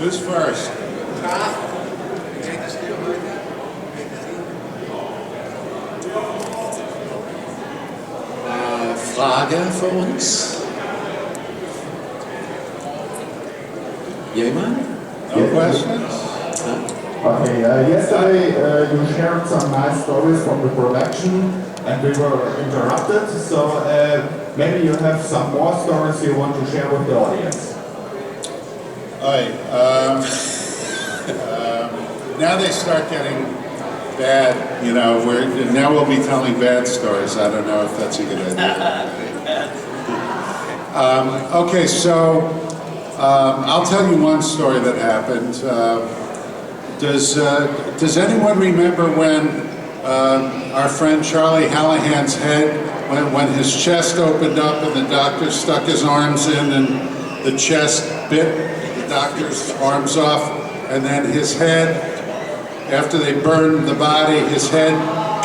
Who's first? Frage für uns? Jemand? No questions? Okay, yesterday you shared some nice stories from the production and we were interrupted, so maybe you have some more stories you want to share with the audience. Alright, now they start getting bad, you know, now we'll be telling bad stories. I don't know if that's a good idea. Okay, so I'll tell you one story that happened. Does anyone remember when our friend Charlie Hallahan's head, when his chest opened up and the doctor stuck his arms in and the chest bit the doctor's arms off, and then his head, after they burned the body, his head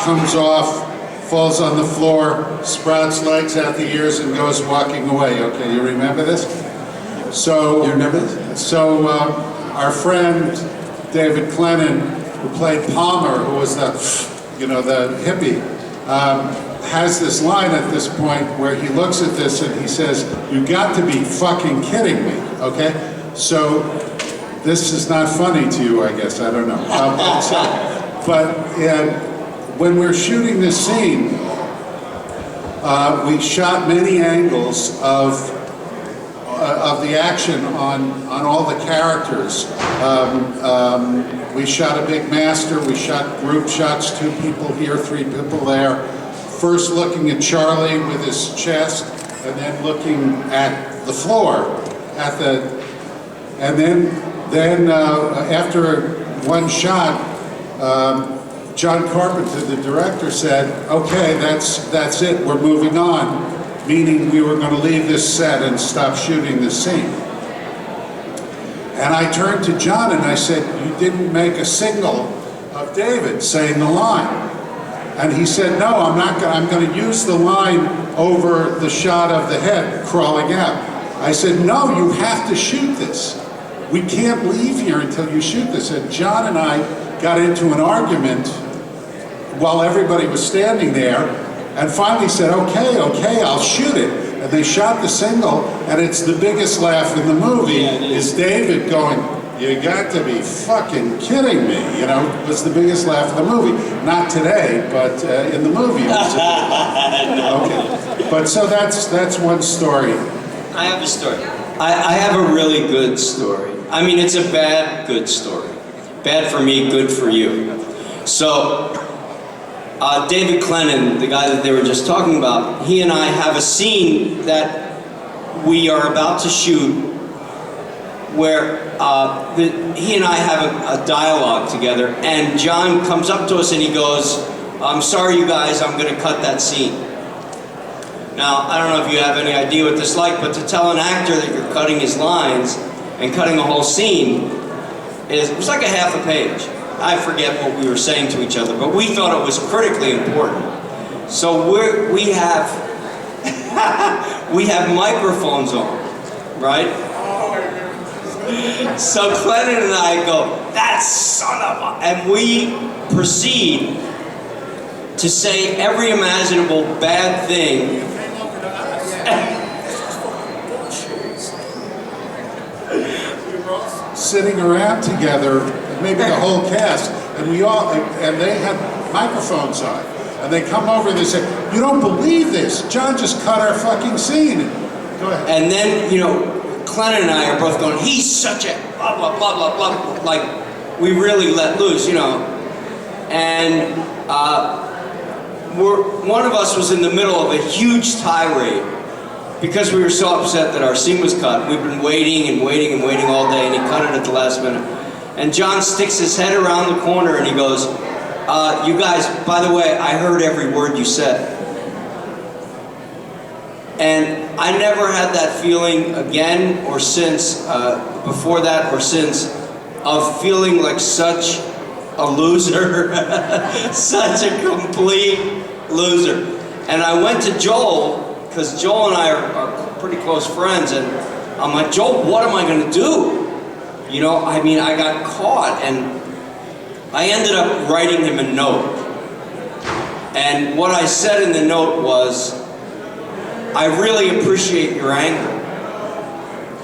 comes off, falls on the floor, sprouts legs out the ears, and goes walking away. Okay, you remember this? So, You remember this? So our friend David Clennon, who played Palmer, who was the hippie, has this line at this point where he looks at this and he says, "You got to be fucking kidding me," okay? So this is not funny to you, I guess, I don't know. But when we're shooting this scene, we shot many angles of the action on all the characters. We shot a big master, we shot group shots, 2 people here, 3 people there. First looking at Charlie with his chest, and then looking at the floor, and then after one shot, John Carpenter, the director, said, "Okay, that's it, we're moving on," meaning we were going to leave this set and stop shooting this scene. And I turned to John and I said, "You didn't make a single of David saying the line." And he said, "No, I'm not going. I'm going to use the line over the shot of the head crawling out." I said, "No, you have to shoot this. We can't leave here until you shoot this." And John and I got into an argument while everybody was standing there, and finally said, okay, I'll shoot it. And they shot the single, and it's the biggest laugh in the movie, is David going, "You got to be fucking kidding me," you know, it was the biggest laugh in the movie. Not today, but in the movie it was. Okay, but so that's one story. I have a story. I have a really good story. I mean, it's a bad, good story. Bad for me, good for you. So, David Clennon, the guy that they were just talking about, he and I have a scene that we are about to shoot where he and I have a dialogue together, and John comes up to us and he goes, "I'm sorry you guys, I'm going to cut that scene." Now, I don't know if you have any idea what this is like, but to tell an actor that you're cutting his lines and cutting a whole scene, it was like a half a page. I forget what we were saying to each other, but we thought it was critically important. So we have microphones on, right? So Clennon and I go, "That son of a," and we proceed to say every imaginable bad thing. Sitting around together, maybe the whole cast, and they had microphones on, and they come over and they say, "You don't believe this, John just cut our fucking scene." Go ahead. And then, you know, Clennon and I are both going, "He's such a blah, blah, blah, blah, blah," like, we really let loose, you know. And one of us was in the middle of a huge tirade because we were so upset that our scene was cut. We've been waiting and waiting and waiting all day, and he cut it at the last minute. And John sticks his head around the corner and he goes, "You guys, by the way, I heard every word you said." And I never had that feeling again or since, before that or since, of feeling like such a loser, such a complete loser. And I went to Joel, because Joel and I are pretty close friends, and I'm like, "Joel, what am I going to do?" You know, I mean, I got caught, and I ended up writing him a note. And what I said in the note was, I really appreciate your anger.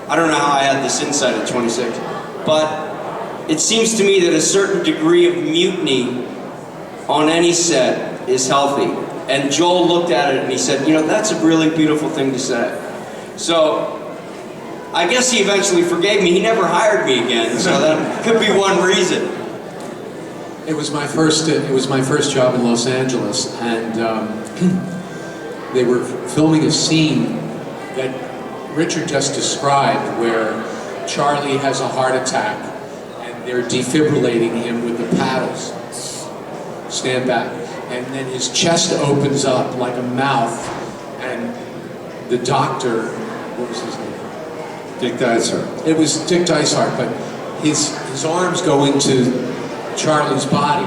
I don't know how I had this insight at 26, but it seems to me that a certain degree of mutiny on any set is healthy. And Joel looked at it and he said, you know, that's a really beautiful thing to say. So, I guess he eventually forgave me. He never hired me again, so that could be one reason. It was my first job in Los Angeles, and they were filming a scene that Richard just described, where Charlie has a heart attack, and they're defibrillating him with the paddles. Stand back. And then his chest opens up like a mouth, and the doctor, what was his name? Dick Dysart. It was Dick Dysart, but his arms go into Charlie's body.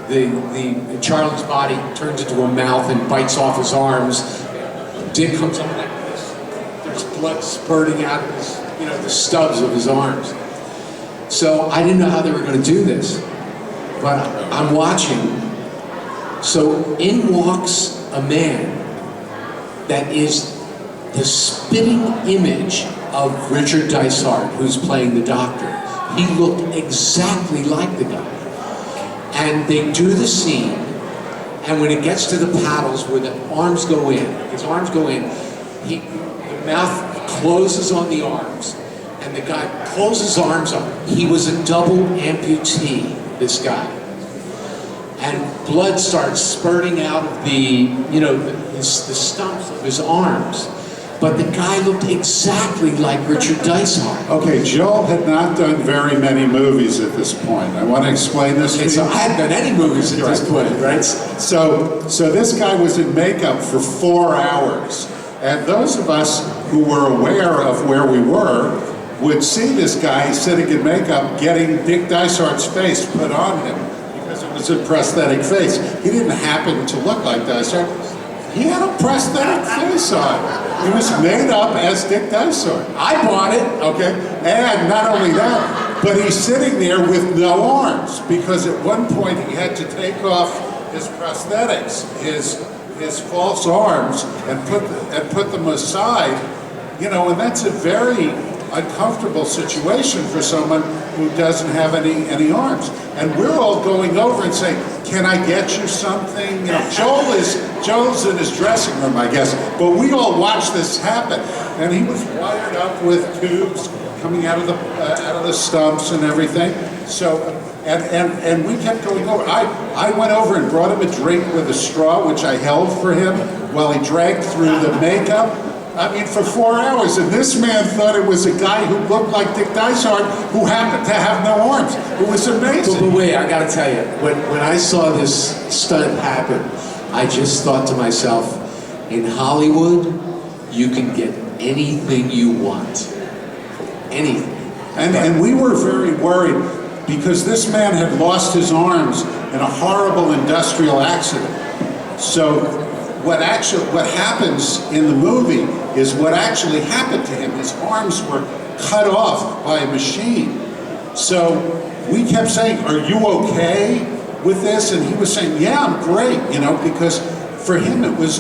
The Charlie's body turns into a mouth and bites off his arms. Dick comes up like this. There's blood spurting out of his, you know, the stubs of his arms. So I didn't know how they were going to do this, but I'm watching. So in walks a man that is the spitting image of Richard Dysart, who's playing the doctor. He looked exactly like the guy. And they do the scene, and when it gets to the paddles where the arms go in, his arms go in, the mouth closes on the arms, and the guy pulls his arms up. He was a double amputee, this guy. And blood starts spurting out of the stumps of his arms. But the guy looked exactly like Richard Dysart. Okay, Joel had not done very many movies at this point. I want to explain this to you. So I hadn't done any movies at this point, right? So this guy was in makeup for 4 hours. And those of us who were aware of where we were would see this guy sitting in makeup getting Dick Dysart's face put on him because it was a prosthetic face. He didn't happen to look like Dysart. He had a prosthetic face on. He was made up as Dick Dysart. I bought it. Okay. And not only that, but he's sitting there with no arms because at one point he had to take off his prosthetics, his false arms, and put them aside. You know, and that's a very uncomfortable situation for someone who doesn't have any arms. And we're all going over and saying, can I get you something? You know, Joel's in his dressing room, I guess, but we all watched this happen. And he was wired up with tubes coming out of the stumps and everything. So, and we kept going over. I went over and brought him a drink with a straw, which I held for him while he drank through the makeup. I mean, for 4 hours, and this man thought it was a guy who looked like Dick Dysart who happened to have no arms. It was amazing. But wait, I gotta tell you, when I saw this stunt happen, I just thought to myself, in Hollywood, you can get anything you want. Anything. And we were very worried because this man had lost his arms in a horrible industrial accident. So what happens in the movie is what actually happened to him. His arms were cut off by a machine. So we kept saying, are you okay with this? And he was saying, yeah, I'm great, you know, because for him it was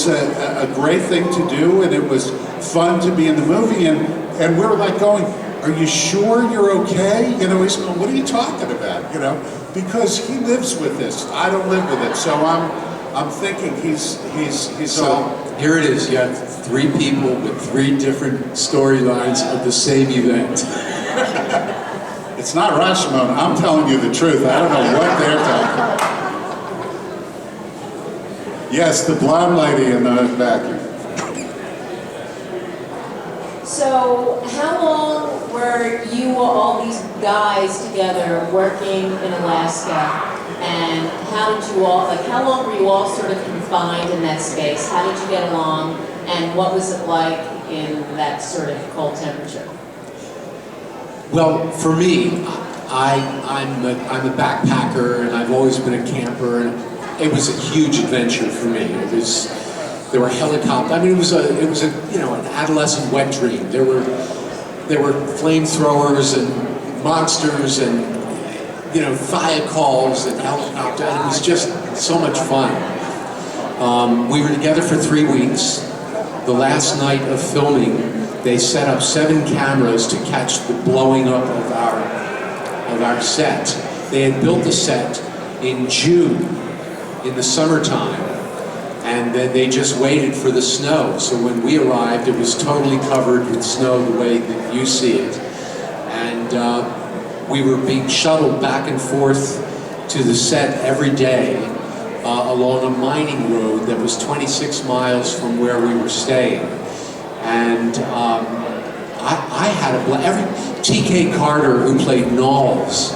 a great thing to do, and it was fun to be in the movie, and we were like going, are you sure you're okay? You know, he's going, what are you talking about? You know, because he lives with this. I don't live with it, so I'm thinking he's So all. here it is. You have 3 people with 3 different storylines of the same event. It's not Rashomon. I'm telling you the truth. I don't know what they're talking about. Yes, the blonde lady in the vacuum. So, how long were you all these guys together working in Alaska? And how did you all, how long were you all sort of confined in that space? How did you get along? And what was it like in that sort of cold temperature? Well, for me, I'm a backpacker, and I've always been a camper, and it was a huge adventure for me. There were helicopters. I mean, it was a an adolescent wet dream. There were there were flamethrowers and monsters and, you know, thiacals and helicopters, and it was just so much fun. We were together for 3 weeks. The last night of filming, they set up 7 cameras to catch the blowing up of our set. They had built the set in June, in the summertime, and then they just waited for the snow. So when we arrived, it was totally covered with snow the way that you see it. And we were being shuttled back and forth to the set every day along a mining road that was 26 miles from where we were staying. And I had a blast. T.K. Carter, who played Knowles,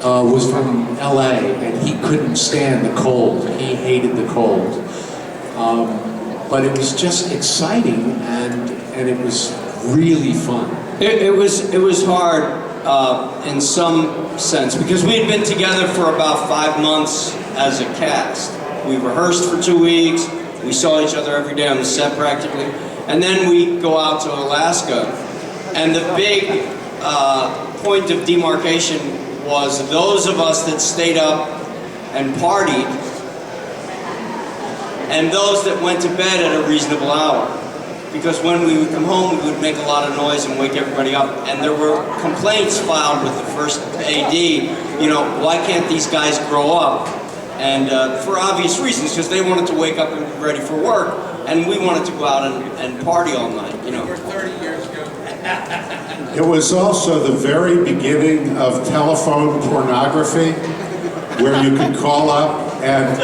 was from LA, and he couldn't stand the cold. He hated the cold. But it was just exciting, and it was really fun. It was hard in some sense, because we had been together for about 5 months as a cast. We rehearsed for 2 weeks, we saw each other every day on the set practically, and then we go out to Alaska, and the big point of demarcation was those of us that stayed up and partied, and those that went to bed at a reasonable hour. Because when we would come home, we would make a lot of noise and wake everybody up. And there were complaints filed with the first AD, you know, why can't these guys grow up? And for obvious reasons, because they wanted to wake up and be ready for work, and we wanted to go out and party all night, you know. We're 30 years ago. It was also the very beginning of telephone pornography, where you could call up and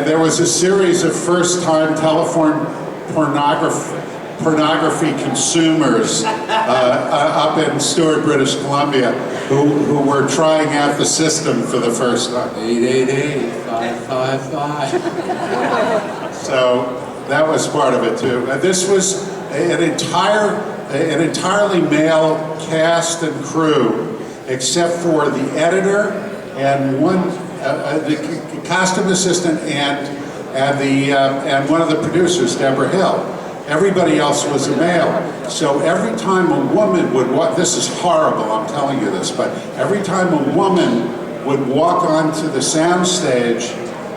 there was a series of first-time telephone pornography consumers up in Stewart, British Columbia, who were trying out the system for the first time. 888-555. So that was part of it too. This was an entirely male cast and crew, except for the editor and the costume assistant and one of the producers, Deborah Hill. Everybody else was a male. So every time a woman would walk, this is horrible, I'm telling you this, but every time a woman would walk onto the soundstage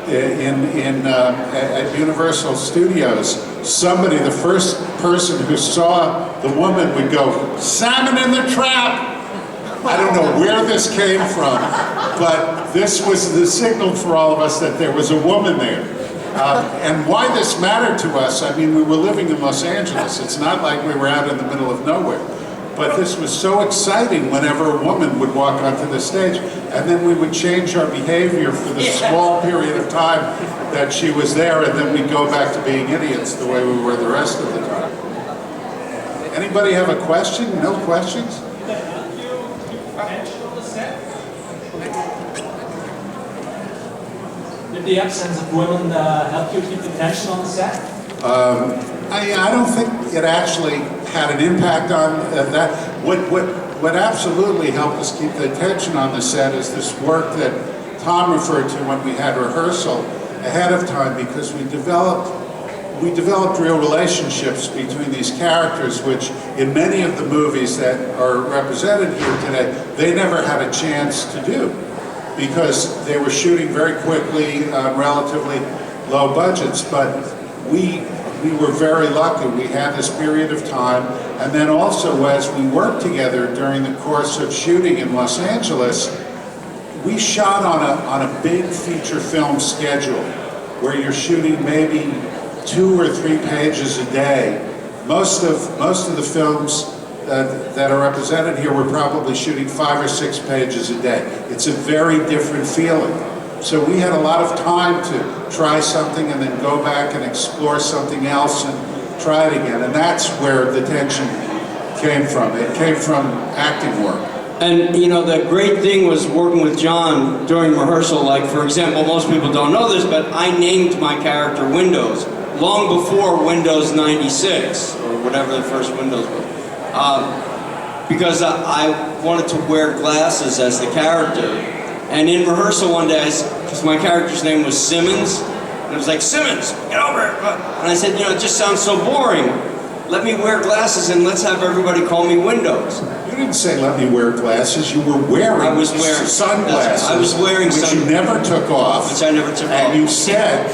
at Universal Studios, somebody, the first person who saw the woman would go, "Salmon in the trap!" I don't know where this came from, but this was the signal for all of us that there was a woman there. And why this mattered to us, I mean, we were living in Los Angeles. It's not like we were out in the middle of nowhere. But this was so exciting whenever a woman would walk onto the stage, and then we would change our behavior for the small period of time that she was there, and then we'd go back to being idiots the way we were the rest of the time. Anybody have a question? No questions? Did the absence of women help you keep the tension on the set? I don't think it actually had an impact on that. What absolutely helped us keep the tension on the set is this work that Tom referred to when we had rehearsal ahead of time, because we developed real relationships between these characters, which in many of the movies that are represented here today, they never had a chance to do, because they were shooting very quickly on relatively low budgets. But we were very lucky. We had this period of time, and then also as we worked together during the course of shooting in Los Angeles, we shot on a big feature film schedule, where you're shooting maybe 2 or 3 pages a day. Most of the films that are represented here were probably shooting 5 or 6 pages a day. It's a very different feeling. So we had a lot of time to try something and then go back and explore something else and try it again. And that's where the tension came from. It came from acting work. And you know, the great thing was working with John during rehearsal. Like, for example, most people don't know this, but I named my character Windows long before Windows 96, or whatever the first Windows was. Because I wanted to wear glasses as the character. And in rehearsal one day, because my character's name was Simmons, and it was like, "Simmons, get over it." And I said, you know, it just sounds so boring. let me wear glasses and let's have everybody call me Windows. You didn't say let me wear glasses. You were wearing, I was wearing sunglasses. I was wearing which you never took off. Which I never took off. And you said,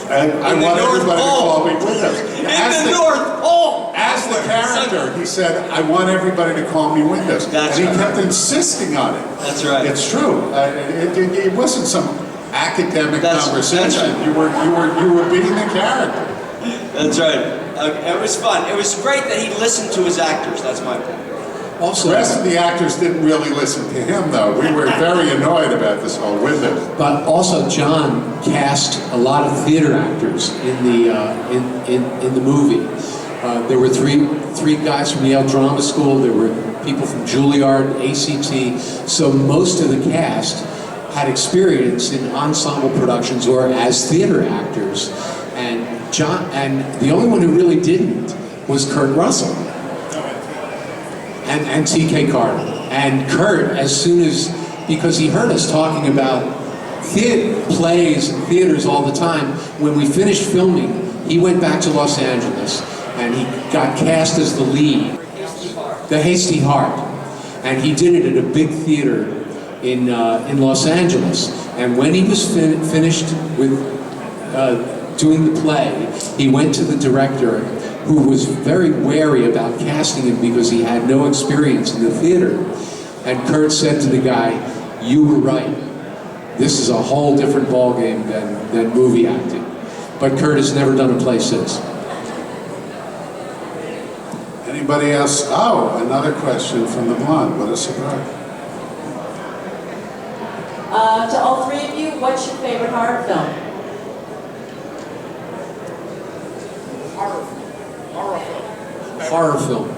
I want everybody to call me Windows. In the North Pole! As the character, he said, I want everybody to call me Windows. That's and he right. kept insisting on it. That's right. It's true. It wasn't some academic conversation. That's right. You were being the character. That's right. It was fun. It was great that he listened to his actors. That's my point. Also, The rest of the actors didn't really listen to him, though. We were very annoyed about this whole Windows. but also John cast a lot of theater actors in the movie. There were three guys from Yale Drama School. There were people from Juilliard, ACT. So most of the cast had experience in ensemble productions or as theater actors. And the only one who really didn't was Kurt Russell and T.K. Carter. And Kurt, because he heard us talking about plays and theaters all the time, when we finished filming, he went back to Los Angeles and he got cast as the lead, The Hasty Heart. And he did it at a big theater in Los Angeles. And when he was finished with doing the play, he went to the director, who was very wary about casting him because he had no experience in the theater. And Kurt said to the guy, "You were right. This is a whole different ballgame than movie acting." But Kurt has never done a play since. Anybody else? Oh, another question from the blonde. What a surprise. To all three of you, what's your favorite horror film? Horror film.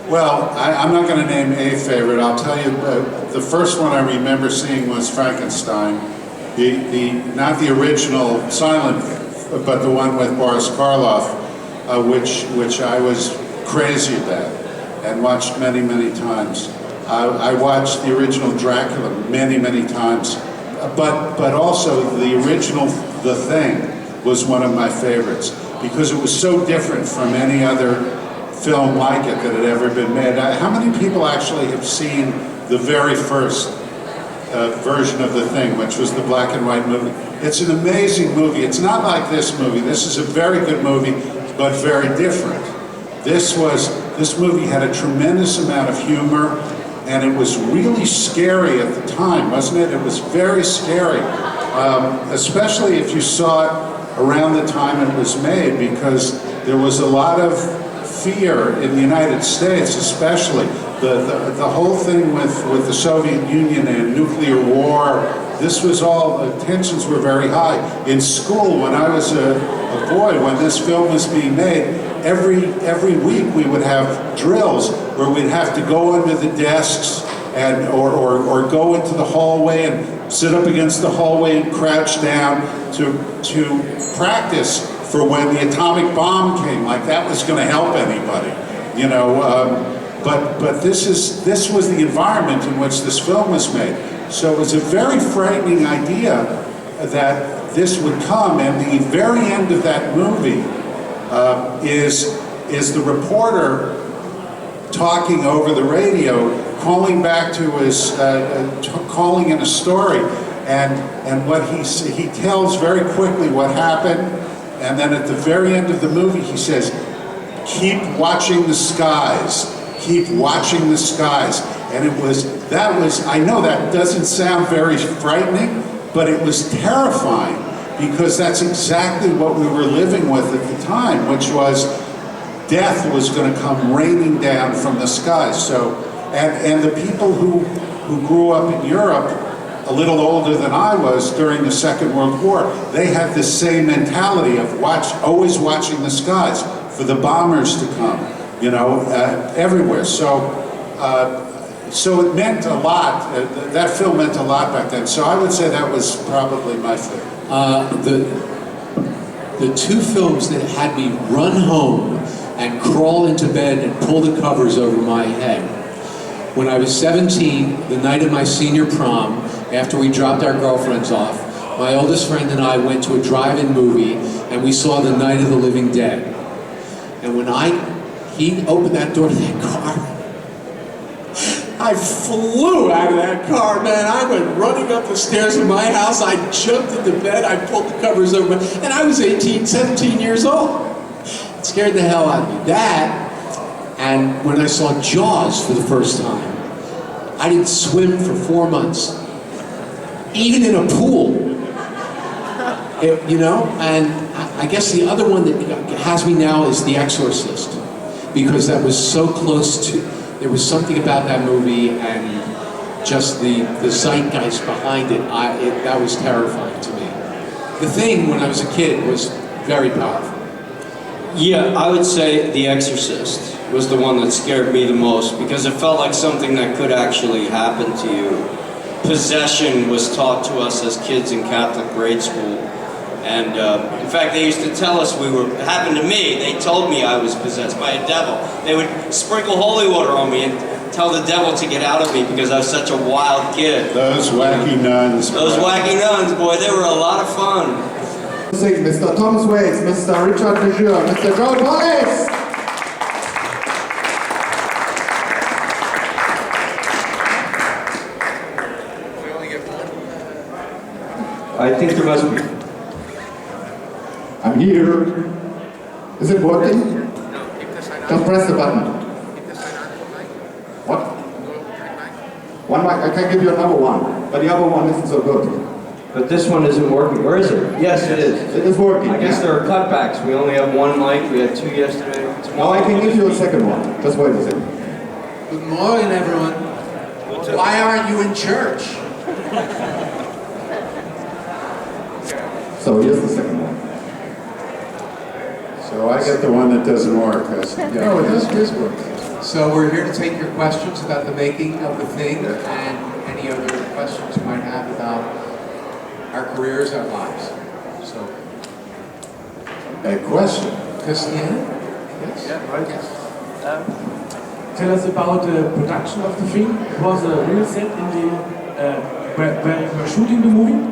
Well, I'm not going to name a favorite. I'll tell you, the first one I remember seeing was Frankenstein. Not the original silent, but the one with Boris Karloff, which I was crazy about and watched many, many times. I watched the original Dracula many, many times, but also the original The Thing was one of my favorites because it was so different from any other film like it that had ever been made. How many people actually have seen the very first version of The Thing, which was the black and white movie? It's an amazing movie. It's not like this movie. This is a very good movie, but very different. This movie had a tremendous amount of humor, and it was really scary at the time, wasn't it? It was very scary, especially if you saw it around the time it was made, because there was a lot of fear in the United States, especially. The whole thing with the Soviet Union and nuclear war, this was all, tensions were very high. In school, when I was a boy, when this film was being made, every week we would have drills where we'd have to go under the desks and or go into the hallway and sit up against the hallway and crouch down to practice for when the atomic bomb came, like that was going to help anybody, you know. But this was the environment in which this film was made. So it was a very frightening idea that this would come, and the very end of that movie is the reporter talking over the radio, calling back to his, calling in a story, and what he tells very quickly what happened, and then at the very end of the movie he says, "Keep watching the skies, keep watching the skies." And that was, I know that doesn't sound very frightening, but it was terrifying, because that's exactly what we were living with at the time, which was death was going to come raining down from the skies. So, and the people who grew up in Europe, a little older than I was during the Second World War, they had the same mentality of always watching the skies for the bombers to come, you know, everywhere. So it meant a lot. That film meant a lot back then. So I would say that was probably my favorite. The two films that had me run home and crawl into bed and pull the covers over my head. When I was 17, the night of my senior prom, after we dropped our girlfriends off, my oldest friend and I went to a drive-in movie, and we saw The Night of the Living Dead. And when he opened that door to that car, I flew out of that car, man. I went running up the stairs of my house. I jumped into bed. I pulled the covers over, and I was 18, 17 years old. It scared the hell out of me. That, and when I saw Jaws for the first time, I didn't swim for 4 months, even in a pool. You know, and I guess the other one that has me now is The Exorcist, because that was so close to, there was something about that movie and just the zeitgeist behind it, that was terrifying to me. The Thing, when I was a kid, was very powerful. Yeah, I would say The Exorcist was the one that scared me the most, because it felt like something that could actually happen to you. Possession was taught to us as kids in Catholic grade school. And in fact, they used to tell us it happened to me. They told me I was possessed by a devil. They would sprinkle holy water on me and tell the devil to get out of me because I was such a wild kid. Those wacky nuns. Those wacky nuns, boy, they were a lot of fun. Mr. Thomas Waits, Mr. Richard Lejeune, Mr. Joe Polis! I think there must be. I'm here. Is it working? Just press the button. What? One mic, I can give you another one, but the other one isn't so good. But this one isn't working, or is it? Yes, it is. It is working. I guess there are cutbacks. We only have one mic. We had 2 yesterday. Now I can give you a second one. Just wait a second. Good morning, everyone. Why aren't you in church? So here's the second one. So I get the one that doesn't work. No, it does work. So we're here to take your questions about the making of The Thing and any other questions you might have about our careers, our lives. So, A question. Christiane? Yes? Yeah, right. Yes. Tell us about the production of the film. It was a real set in the where you were shooting the movie.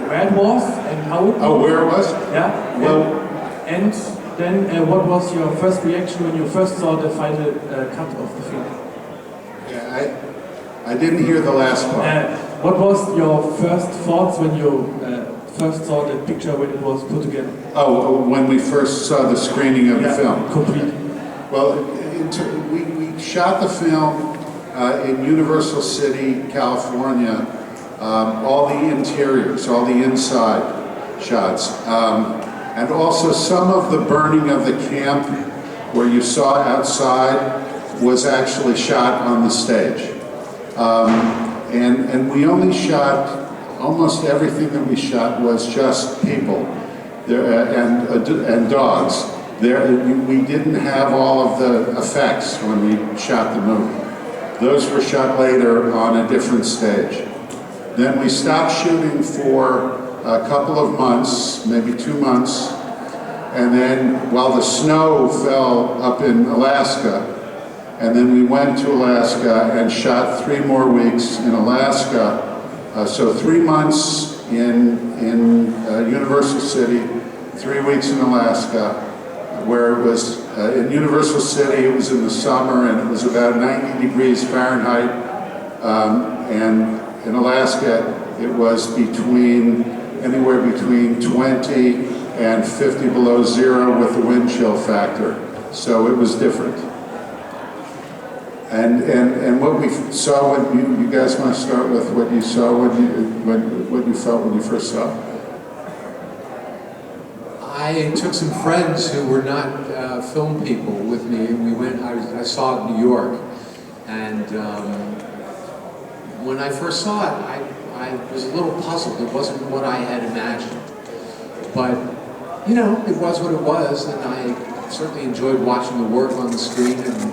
Where it was and how it. Oh, where it was? Yeah. Well, And then, what was your first reaction when you first saw the final cut of the film? yeah, I didn't hear the last part. What was your first thoughts when you first saw the picture when it was put together? Oh, when we first saw the screening of the film. Complete. Well, we shot the film in Universal City, California. All the interiors, all the inside shots. And also some of the burning of the camp where you saw outside was actually shot on the stage. And we only shot, almost everything that we shot was just people and dogs. We didn't have all of the effects when we shot the movie. Those were shot later on a different stage. Then we stopped shooting for a couple of months, maybe 2 months, and then while the snow fell up in Alaska, and then we went to Alaska and shot 3 more weeks in Alaska. So 3 months in Universal City, 3 weeks in Alaska, where it was, in Universal City it was in the summer and it was about 90 degrees Fahrenheit, and in Alaska it was anywhere between 20 and 50 below zero with the wind chill factor. So it was different. And what we saw when you guys want to start with what you saw what you felt when you first saw it? I took some friends who were not film people with me, and we went. I saw it in New York, and when I first saw it, I was a little puzzled. It wasn't what I had imagined, but you know, it was what it was, and I certainly enjoyed watching the work on the screen. And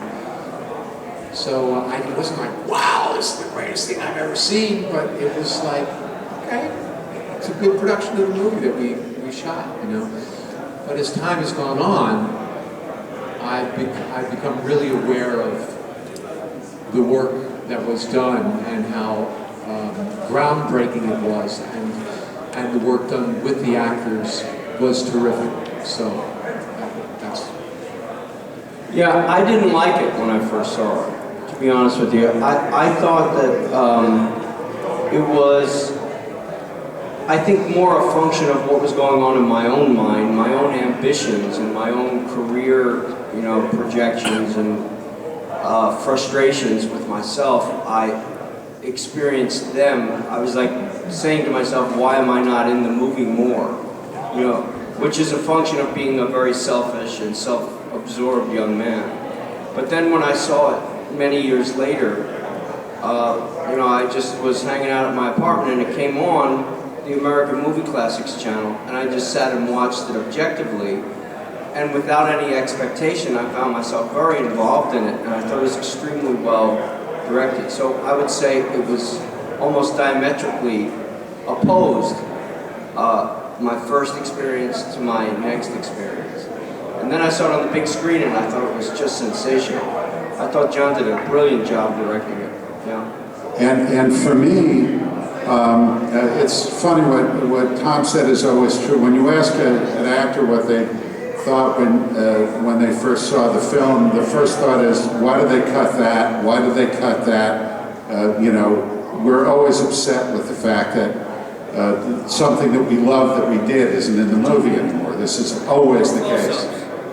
so it wasn't like, wow, this is the greatest thing I've ever seen, but it was like, okay, it's a good production of the movie that we shot, you know. But as time has gone on, I've become really aware of the work that was done and how groundbreaking it was, and the work done with the actors was terrific. So that's. Yeah, I didn't like it when I first saw it, to be honest with you. I thought that it was, I think, more a function of what was going on in my own mind, my own ambitions and my own career, projections and frustrations with myself. I experienced them. I was like saying to myself, why am I not in the movie more? Which is a function of being a very selfish and self-absorbed young man. But then when I saw it many years later, I just was hanging out at my apartment and it came on the American Movie Classics channel, and I just sat and watched it objectively. And without any expectation, I found myself very involved in it, and I thought it was extremely well directed. So I would say it was almost diametrically opposed, my first experience to my next experience. And then I saw it on the big screen and I thought it was just sensational. I thought John did a brilliant job directing it. Yeah. And for me, it's funny what Tom said is always true. When you ask an actor what they thought when they first saw the film, the first thought is, why did they cut that? Why did they cut that? We're always upset with the fact that something that we love that we did isn't in the movie anymore. This is always the case.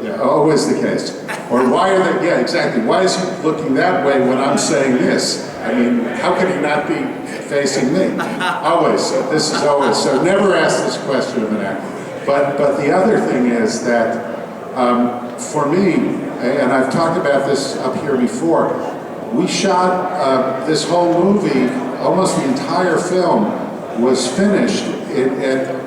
Yeah, always the case. Or why are they, yeah, exactly. Why is he looking that way when I'm saying this? I mean, how can he not be facing me? Always. So this is always. So never ask this question of an actor. But the other thing is that for me, and I've talked about this up here before, we shot this whole movie, almost the entire film was finished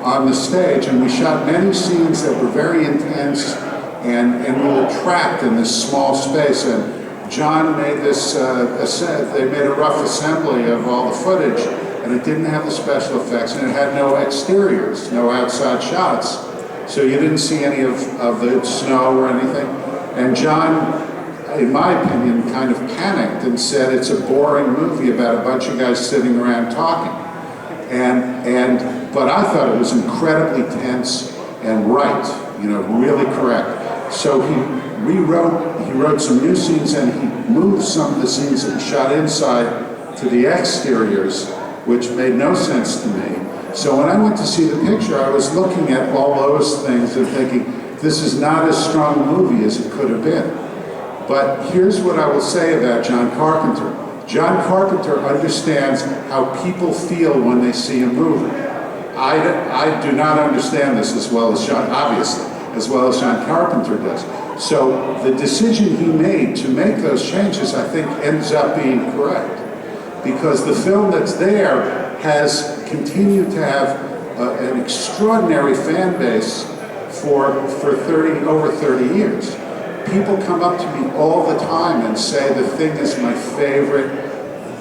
on the stage, and we shot many scenes that were very intense, and we were trapped in this small space. And John made this, they made a rough assembly of all the footage, and it didn't have the special effects, and it had no exteriors, no outside shots. So you didn't see any of the snow or anything. And John, in my opinion, kind of panicked and said it's a boring movie about a bunch of guys sitting around talking. But I thought it was incredibly tense and right, really correct. So he wrote some new scenes, and he moved some of the scenes that we shot inside to the exteriors, which made no sense to me. So when I went to see the picture, I was looking at all those things and thinking, this is not as strong a movie as it could have been. But here's what I will say about John Carpenter. John Carpenter understands how people feel when they see a movie. I do not understand this as well as John, obviously, as well as John Carpenter does. So the decision he made to make those changes, I think, ends up being correct. Because the film that's there has continued to have an extraordinary fan base for over 30 years. People come up to me all the time and say The Thing is my favorite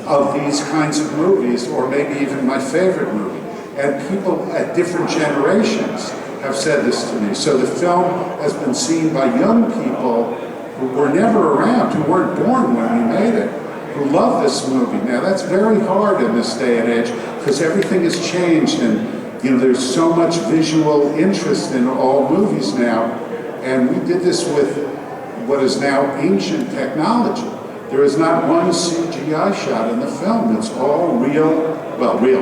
of these kinds of movies, or maybe even my favorite movie. And people at different generations have said this to me. So the film has been seen by young people who were never around, who weren't born when we made it, who love this movie. Now that's very hard in this day and age because everything has changed, and there's so much visual interest in all movies now. And we did this with what is now ancient technology. There is not one CGI shot in the film. It's all real.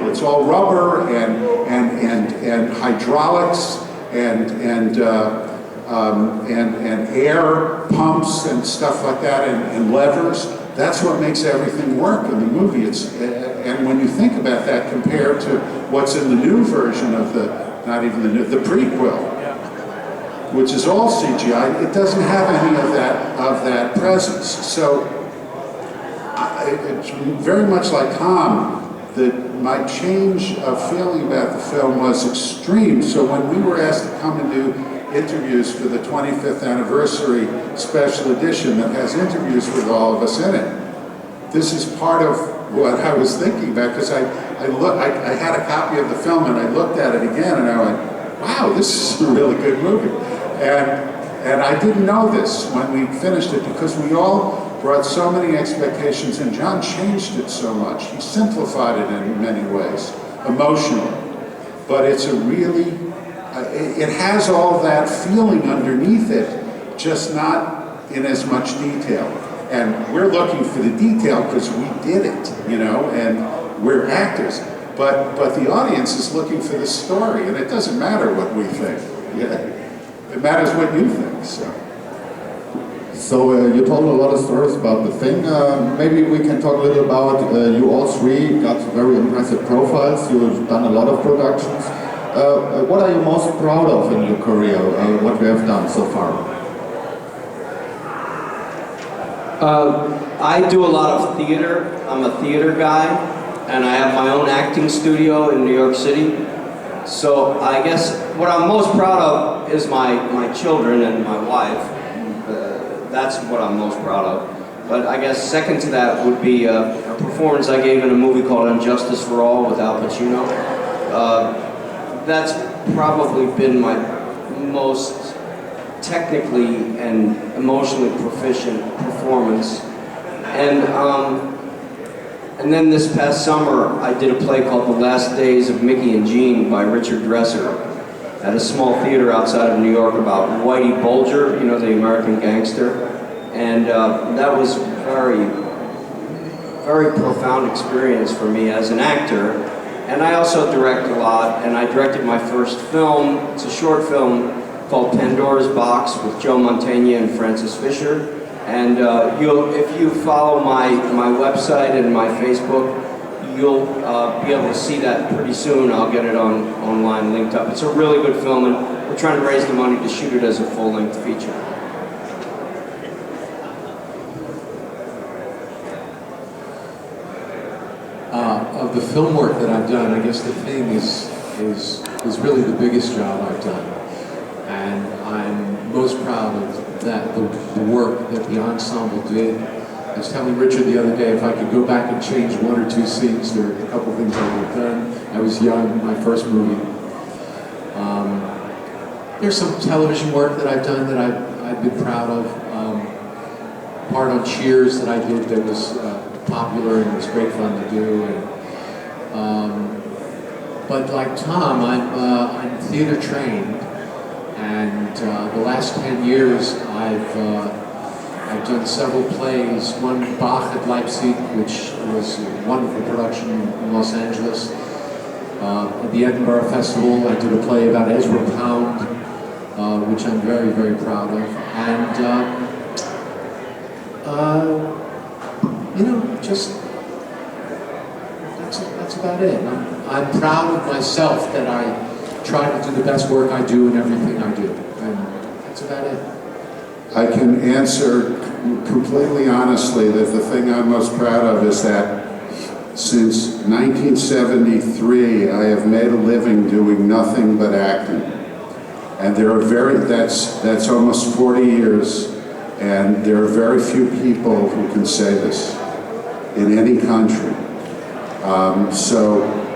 It's all rubber and hydraulics and air pumps and stuff like that, and levers. That's what makes everything work in the movie. And when you think about that compared to what's in the new version of the prequel, which is all CGI, it doesn't have any of that presence. So it's very much like Tom, that my change of feeling about the film was extreme. So when we were asked to come and do interviews for the 25th anniversary special edition that has interviews with all of us in it, this is part of what I was thinking about, because I had a copy of the film and I looked at it again and I went, wow, this is a really good movie. And I didn't know this when we finished it, because we all brought so many expectations, and John changed it so much. He simplified it in many ways, emotionally. But it's a really, it has all that feeling underneath it, just not in as much detail. And we're looking for the detail because we did it, you know, and we're actors. But the audience is looking for the story, and it doesn't matter what we think. Yeah. It matters what you think. So you told a lot of stories about the thing. Maybe we can talk a little about you all three got very impressive profiles. You've done a lot of productions. What are you most proud of in your career? What you have done so far? I do a lot of theater. I'm a theater guy, and I have my own acting studio in New York City. So I guess what I'm most proud of is my children and my wife. That's what I'm most proud of. But I guess second to that would be a performance I gave in a movie called Injustice for All with Al Pacino. That's probably been my most technically and emotionally proficient performance. And then this past summer, I did a play called The Last Days of Mickey and Jean by Richard Dresser at a small theater outside of New York about Whitey Bulger, you know, the American gangster. And that was very, very profound experience for me as an actor. And I also direct a lot, and I directed my first film. It's a short film called Pandora's Box with Joe Mantegna and Francis Fisher. And if you follow my website and my Facebook, you'll be able to see that pretty soon. I'll get it online linked up. It's a really good film, and we're trying to raise the money to shoot it as a full-length feature. Of the film work that I've done, I guess The Thing is really the biggest job I've done. And I'm most proud of that, the work that the ensemble did. I was telling Richard the other day, if I could go back and change one or two scenes, there are a couple things I would have done. I was young, my first movie. There's some television work that I've done that I've been proud of. Part on Cheers that I did that was popular and was great fun to do. But like Tom, I'm theater trained. And the last 10 years, I've done several plays. One, Bach at Leipzig, which was a wonderful production in Los Angeles. At the Edinburgh Festival, I did a play about Ezra Pound, which I'm very, very proud of. And, you know, just, that's about it. I'm proud of myself that I try to do the best work I do in everything I do, and that's about it. I can answer completely honestly that the thing I'm most proud of is that since 1973, I have made a living doing nothing but acting. And there are that's almost 40 years, and there are very few people who can say this in any country.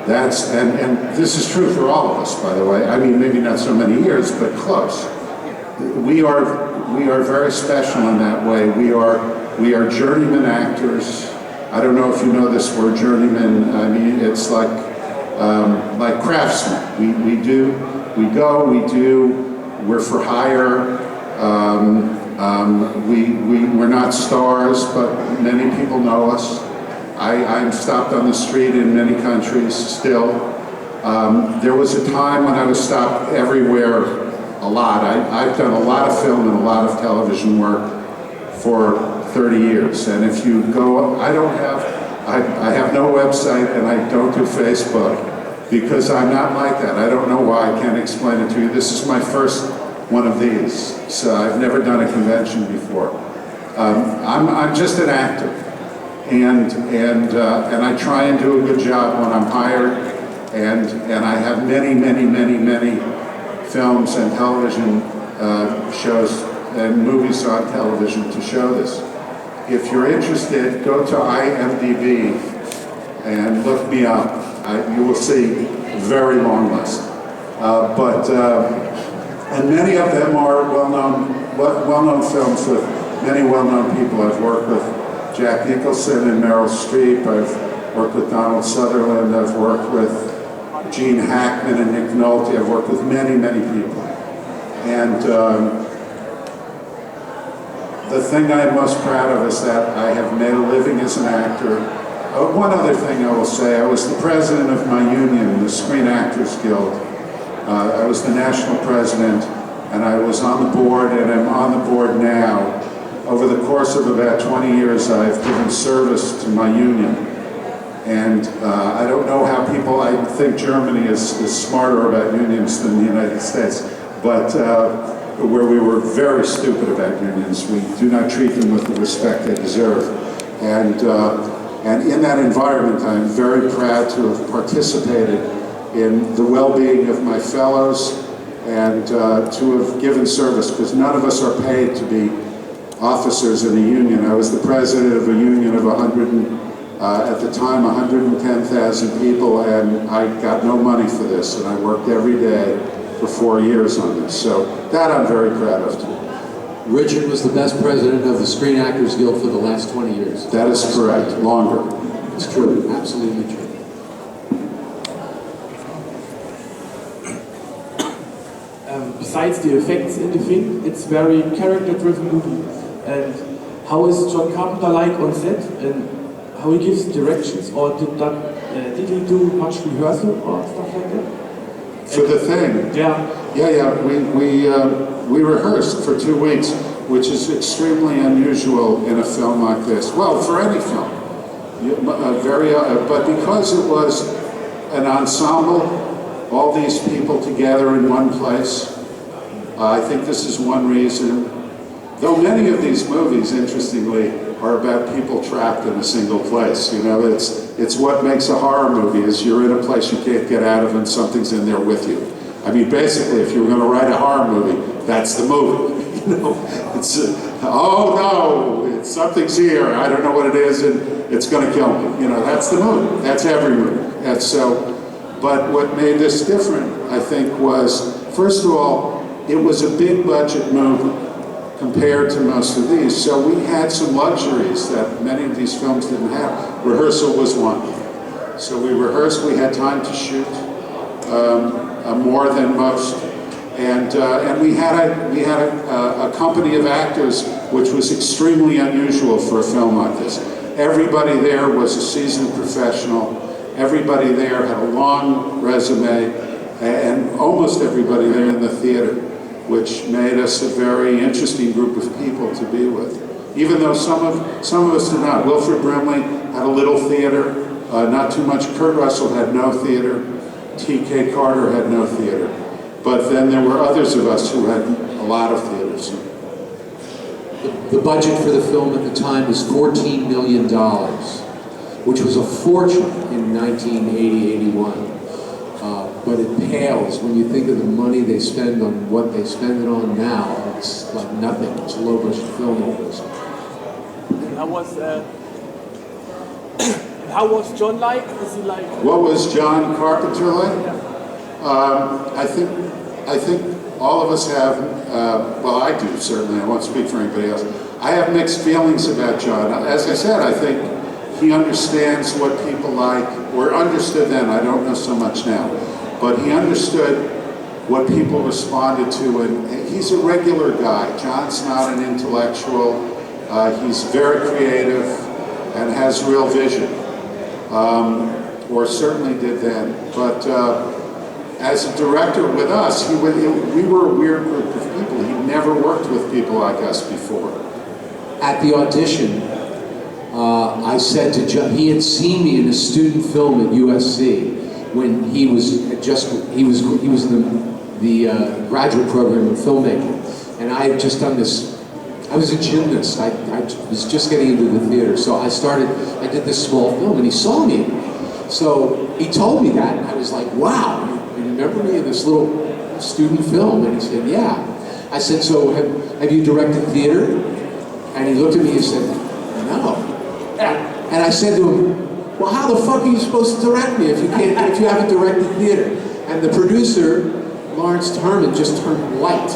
And this is true for all of us, by the way. I mean, maybe not so many years, but close. We are very special in that way. We are journeyman actors. I don't know if you know this word, journeyman. I mean, it's like craftsmen. We're for hire. We're not stars, but many people know us. I'm stopped on the street in many countries still. There was a time when I was stopped everywhere a lot. I've done a lot of film and a lot of television work for 30 years. And if you go, I have no website and I don't do Facebook because I'm not like that. I don't know why, I can't explain it to you. This is my first one of these, so I've never done a convention before. I'm just an actor. And I try and do a good job when I'm hired, and I have many films and television shows and movies on television to show this. If you're interested, go to IMDb and look me up. You will see a very long list. And many of them are well-known films with many well-known people. I've worked with Jack Nicholson and Meryl Streep. I've worked with Donald Sutherland. I've worked with Gene Hackman and Nick Nolte. I've worked with many, many people. And the thing I'm most proud of is that I have made a living as an actor. One other thing I will say, I was the president of my union, the Screen Actors Guild. I was the national president, and I was on the board, and I'm on the board now. Over the course of about 20 years, I've given service to my union. And I don't know how people, I think Germany is smarter about unions than the United States, but where we were very stupid about unions. We do not treat them with the respect they deserve. And in that environment, I'm very proud to have participated in the well-being of my fellows and to have given service, because none of us are paid to be officers in a union. I was the president of a union of at the time, 110,000 people, and I got no money for this, and I worked every day for 4 years on this. So that I'm very proud of too. Richard was the best president of the Screen Actors Guild for the last 20 years. That is correct, longer. It's true, absolutely true. Besides the effects in the film, it's very character-driven movie. And how is John Carpenter like on set? And how he gives directions, or did he do much rehearsal or stuff like that? For the thing? Yeah. Yeah. We rehearsed for 2 weeks, which is extremely unusual in a film like this. Well, for any film. But because it was an ensemble, all these people together in one place, I think this is one reason. Though many of these movies, interestingly, are about people trapped in a single place. You know, it's what makes a horror movie, is you're in a place you can't get out of and something's in there with you. I mean, basically, if you were going to write a horror movie, that's the movie. You know, it's, oh no, something's here, I don't know what it is, and it's going to kill me. You know, that's the movie. That's every movie. And so, but what made this different, I think, was, first of all, it was a big budget movie compared to most of these. So we had some luxuries that many of these films didn't have. Rehearsal was one. So we rehearsed, we had time to shoot more than most. And we had a company of actors, which was extremely unusual for a film like this. Everybody there was a seasoned professional. Everybody there had a long resume, and almost everybody there in the theater, which made us a very interesting group of people to be with. Even though some of us did not. Wilfred Brimley had a little theater, not too much. Kurt Russell had no theater. T.K. Carter had no theater. But then there were others of us who had a lot of theaters. The budget for the film at the time was $14 million, which was a fortune in 1980-81. But it pales when you think of the money they spend on what they spend it on now. It's like nothing. It's a low-budget film almost. And how was John like? Was he like? What was John Carpenter like? I think all of us have, well, I do certainly, I won't speak for anybody else. I have mixed feelings about John. As I said, I think he understands what people like, or understood then, I don't know so much now, but he understood what people responded to, and he's a regular guy. John's not an intellectual, he's very creative and has real vision, or certainly did then. But as a director with us, we were a weird group of people. He'd never worked with people like us before. At the audition, I said to John, he had seen me in a student film at USC when he was in the graduate program of filmmaking, and I had just done this. I was a gymnast. I was just getting into the theater, so I did this small film, and he saw me. So he told me that, and I was like, wow, you remember me in this little student film? And he said, yeah. I said, so have you directed theater? And he looked at me and said, no. And I said to him, well, how the fuck are you supposed to direct me if you haven't directed theater? And the producer, Lawrence Terman, just turned white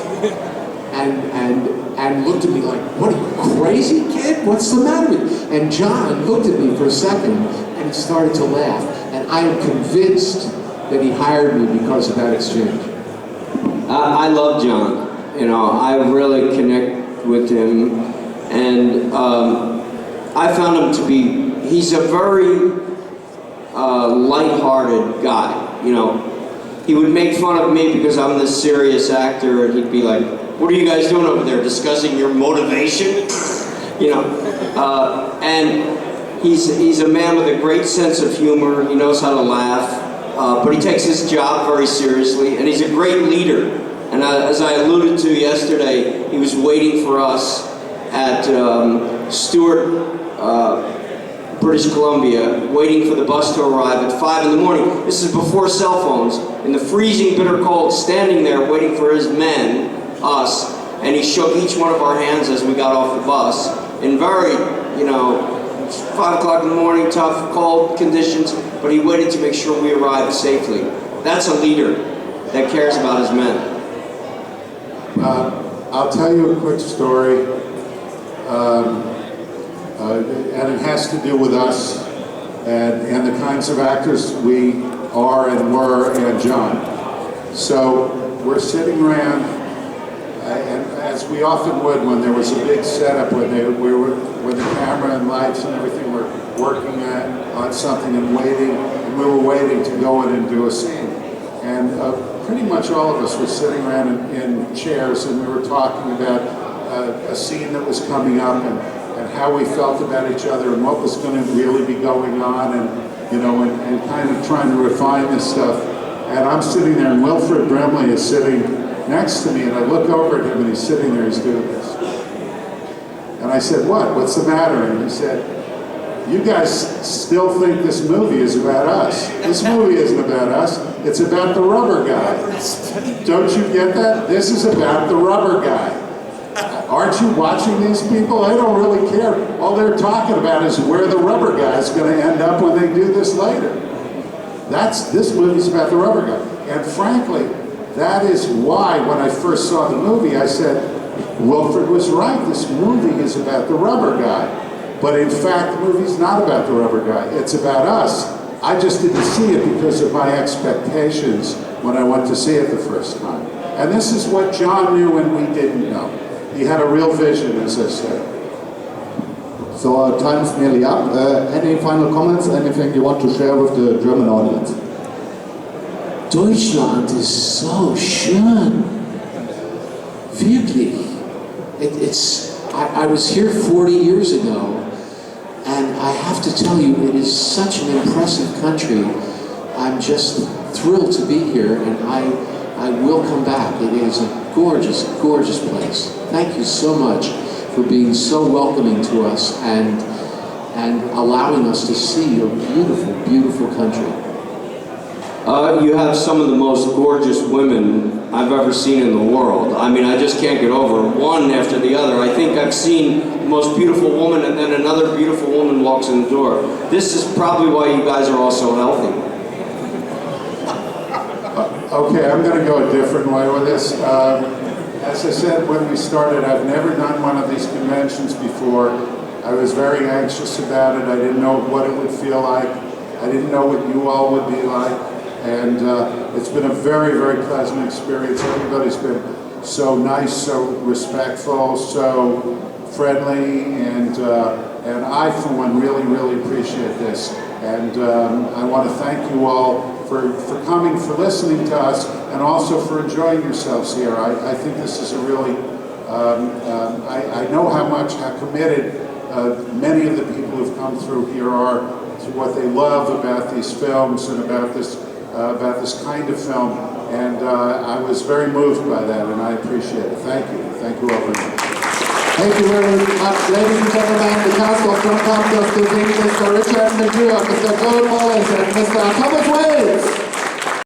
and looked at me like, what are you, crazy kid? What's the matter with you? And John looked at me for a second and he started to laugh. And I am convinced that he hired me because of that exchange. I love John. You know, I really connect with him, and I found him to be, he's a very lighthearted guy. You know, he would make fun of me because I'm this serious actor, and he'd be like, "What are you guys doing over there, discussing your motivation?" You know, and he's a man with a great sense of humor. He knows how to laugh, but he takes his job very seriously, and he's a great leader. And as I alluded to yesterday, he was waiting for us at Stewart, British Columbia, waiting for the bus to arrive at 5 in the morning. This is before cell phones, in the freezing, bitter cold, standing there waiting for his men, us, and he shook each one of our hands as we got off the bus in very, you know, 5 o'clock in the morning, tough, cold conditions, but he waited to make sure we arrived safely. That's a leader that cares about his men. I'll tell you a quick story, and it has to do with us and the kinds of actors we are and were and John. So we're sitting around, and as we often would when there was a big setup, when the camera and lights and everything were working on something and we were waiting to go in and do a scene. And pretty much all of us were sitting around in chairs, and we were talking about a scene that was coming up and how we felt about each other and what was going to really be going on, and you know, and kind of trying to refine this stuff. And I'm sitting there, and Wilfred Brimley is sitting next to me, and I look over at him, and he's sitting there, he's doing this. And I said, "What's the matter?" And he said, "You guys still think this movie is about us. This movie isn't about us. It's about the rubber guy. Don't you get that? This is about the rubber guy. Aren't you watching these people? They don't really care. All they're talking about is where the rubber guy is going to end up when they do this later. This movie's about the rubber guy." And frankly, that is why when I first saw the movie, I said, Wilfred was right. This movie is about the rubber guy. But in fact, the movie's not about the rubber guy. It's about us. I just didn't see it because of my expectations when I went to see it the first time. And this is what John knew and we didn't know. He had a real vision, as I said. So our time's nearly up. Any final comments? Anything you want to share with the German audience? Deutschland ist so schön. Wirklich. I was here 40 years ago, and I have to tell you, it is such an impressive country. I'm just thrilled to be here, and I will come back. It is a gorgeous, gorgeous place. Thank you so much for being so welcoming to us and allowing us to see your beautiful, beautiful country. You have some of the most gorgeous women I've ever seen in the world. I mean, I just can't get over one after the other. I think I've seen the most beautiful woman, and then another beautiful woman walks in the door. This is probably why you guys are all so healthy. Okay, I'm going to go a different way with this. As I said when we started, I've never done one of these conventions before. I was very anxious about it. I didn't know what it would feel like. I didn't know what you all would be like. And it's been a very, very pleasant experience. Everybody's been so nice, so respectful, so friendly, and I, for one, really, really appreciate this. And I want to thank you all for coming, for listening to us, and also for enjoying yourselves here. I think this is a really, I know how committed many of the people who've come through here are to what they love about these films and about this kind of film. And I was very moved by that, and I appreciate it. Thank you. Thank you all very much. Thank you very much, ladies and gentlemen. The cast of John Carpenter's presenting Mr. Richard Masur, Mr. Polis, and Mr. Thomas Wales.